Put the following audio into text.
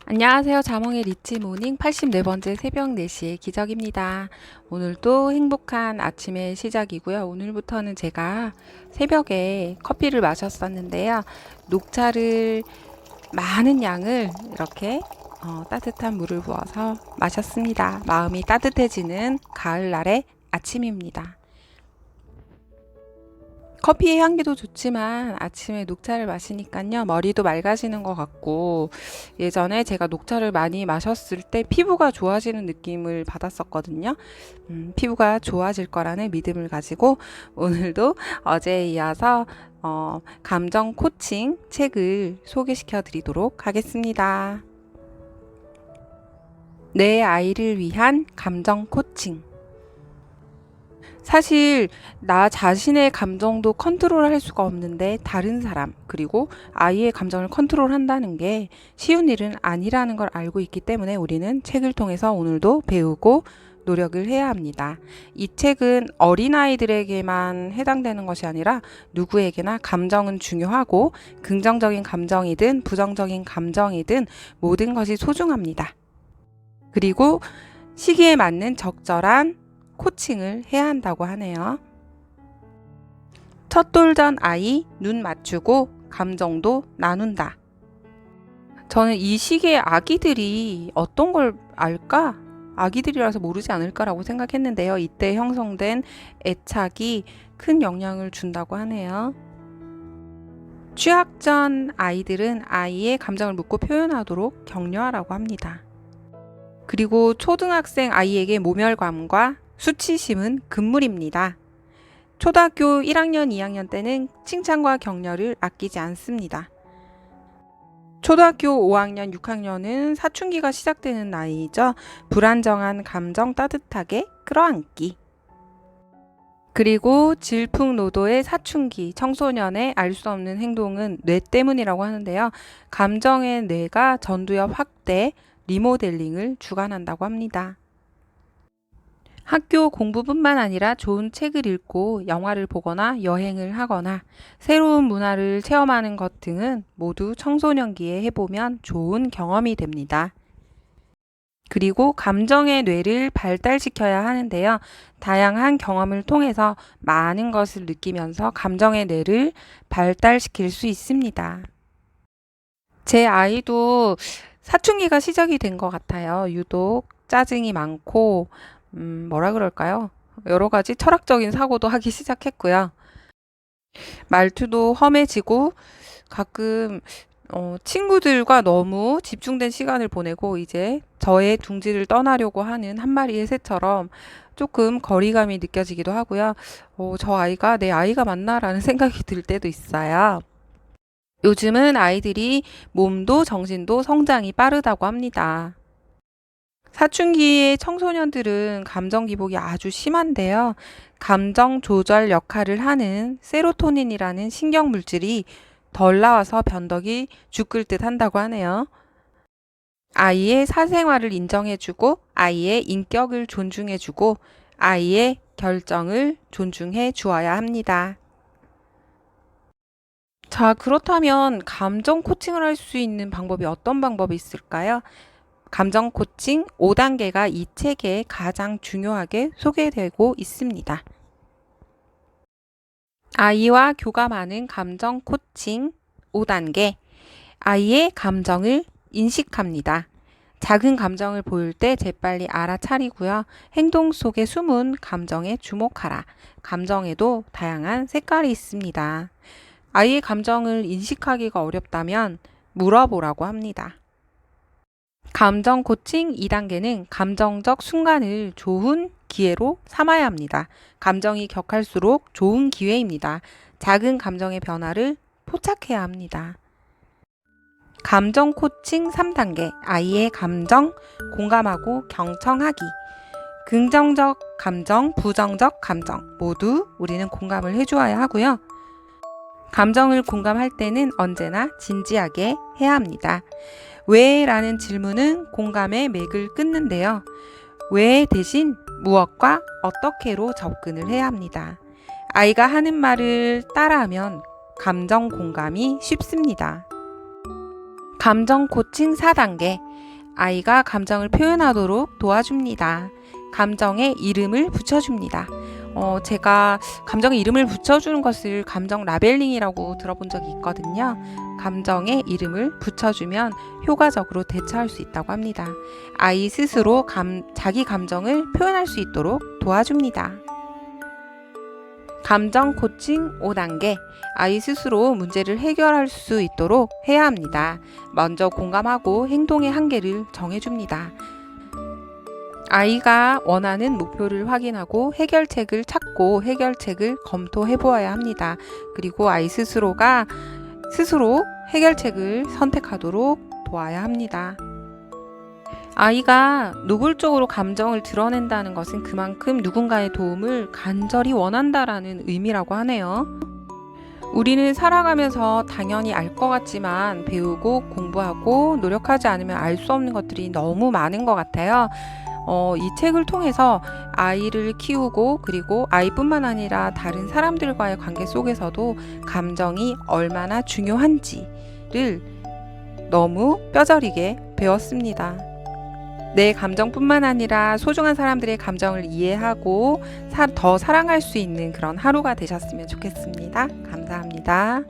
안녕하세요. 자몽의 리치모닝 84번째 새벽 4시의 기적입니다. 오늘도 행복한 아침의 시작이고요. 오늘부터는 제가 새벽에 커피를 마셨었는데요. 녹차를 많은 양을 이렇게 따뜻한 물을 부어서 마셨습니다. 마음이 따뜻해지는 가을날의 아침입니다. 커피의 향기도 좋지만 아침에 녹차를 마시니까요, 머리도 맑아지는 것 같고, 예전에 제가 녹차를 많이 마셨을 때 피부가 좋아지는 느낌을 받았었거든요. 피부가 좋아질 거라는 믿음을 가지고 오늘도 어제에 이어서 감정 코칭 책을 소개시켜 드리도록 하겠습니다. 내 아이를 위한 감정 코칭. 사실 나 자신의 감정도 컨트롤할 수가 없는데 다른 사람 그리고 아이의 감정을 컨트롤한다는 게 쉬운 일은 아니라는 걸 알고 있기 때문에 우리는 책을 통해서 오늘도 배우고 노력을 해야 합니다. 이 책은 어린아이들에게만 해당되는 것이 아니라 누구에게나 감정은 중요하고 긍정적인 감정이든 부정적인 감정이든 모든 것이 소중합니다. 그리고 시기에 맞는 적절한 코칭을 해야 한다고 하네요. 첫 돌 전 아이 눈 맞추고 감정도 나눈다. 저는 이 시기에 아기들이 어떤 걸 알까? 아기들이라서 모르지 않을까라고 생각했는데요. 이때 형성된 애착이 큰 영향을 준다고 하네요. 취학 전 아이들은 아이의 감정을 묻고 표현하도록 격려하라고 합니다. 그리고 초등학생 아이에게 모멸감과 수치심은 금물입니다. 초등학교 1학년, 2학년 때는 칭찬과 격려를 아끼지 않습니다. 초등학교 5학년, 6학년은 사춘기가 시작되는 나이죠. 불안정한 감정 따뜻하게 끌어안기. 그리고 질풍노도의 사춘기, 청소년의 알 수 없는 행동은 뇌 때문이라고 하는데요. 감정의 뇌가 전두엽 확대, 리모델링을 주관한다고 합니다. 학교 공부뿐만 아니라 좋은 책을 읽고 영화를 보거나 여행을 하거나 새로운 문화를 체험하는 것 등은 모두 청소년기에 해보면 좋은 경험이 됩니다. 그리고 감정의 뇌를 발달시켜야 하는데요. 다양한 경험을 통해서 많은 것을 느끼면서 감정의 뇌를 발달시킬 수 있습니다. 제 아이도 사춘기가 시작이 된 것 같아요. 유독 짜증이 많고 뭐라 그럴까요? 여러 가지 철학적인 사고도 하기 시작했고요. 말투도 험해지고 가끔 친구들과 너무 집중된 시간을 보내고 이제 저의 둥지를 떠나려고 하는 한 마리의 새처럼 조금 거리감이 느껴지기도 하고요. 저 아이가 내 아이가 맞나라는 생각이 들 때도 있어요. 요즘은 아이들이 몸도 정신도 성장이 빠르다고 합니다. 사춘기의 청소년들은 감정 기복이 아주 심한데요. 감정 조절 역할을 하는 세로토닌이라는 신경 물질이 덜 나와서 변덕이 죽을 듯 한다고 하네요. 아이의 사생활을 인정해주고 아이의 인격을 존중해주고 아이의 결정을 존중해 주어야 합니다. 자, 그렇다면 감정 코칭을 할 수 있는 방법이 어떤 방법이 있을까요? 감정 코칭 5단계가 이 책에 가장 중요하게 소개되고 있습니다. 아이와 교감하는 감정 코칭 5단계. 아이의 감정을 인식합니다. 작은 감정을 보일 때 재빨리 알아차리고요. 행동 속의 숨은 감정에 주목하라. 감정에도 다양한 색깔이 있습니다. 아이의 감정을 인식하기가 어렵다면 물어보라고 합니다. 감정 코칭 2단계는 감정적 순간을 좋은 기회로 삼아야 합니다. 감정이 격할수록 좋은 기회입니다. 작은 감정의 변화를 포착해야 합니다. 감정 코칭 3단계, 아이의 감정 공감하고 경청하기. 긍정적 감정, 부정적 감정 모두 우리는 공감을 해주어야 하고요. 감정을 공감할 때는 언제나 진지하게 해야 합니다. 왜? 라는 질문은 공감의 맥을 끊는데요. 왜 대신 무엇과 어떻게로 접근을 해야 합니다. 아이가 하는 말을 따라하면 감정 공감이 쉽습니다. 감정 코칭 4단계. 아이가 감정을 표현하도록 도와줍니다. 감정에 이름을 붙여줍니다. 제가 감정에 이름을 붙여주는 것을 감정 라벨링이라고 들어본 적이 있거든요. 감정에 이름을 붙여주면 효과적으로 대처할 수 있다고 합니다. 아이 스스로 자기 감정을 표현할 수 있도록 도와줍니다. 감정 코칭 5단계. 아이 스스로 문제를 해결할 수 있도록 해야 합니다. 먼저 공감하고 행동의 한계를 정해줍니다. 아이가 원하는 목표를 확인하고 해결책을 찾고 해결책을 검토해 보아야 합니다. 그리고 아이 스스로가 스스로 해결책을 선택하도록 도와야 합니다. 아이가 노골적으로 감정을 드러낸다는 것은 그만큼 누군가의 도움을 간절히 원한다라는 의미라고 하네요. 우리는 살아가면서 당연히 알 것 같지만 배우고 공부하고 노력하지 않으면 알 수 없는 것들이 너무 많은 것 같아요. 이 책을 통해서 아이를 키우고 그리고 아이뿐만 아니라 다른 사람들과의 관계 속에서도 감정이 얼마나 중요한지를 너무 뼈저리게 배웠습니다. 내 감정뿐만 아니라 소중한 사람들의 감정을 이해하고 더 사랑할 수 있는 그런 하루가 되셨으면 좋겠습니다. 감사합니다.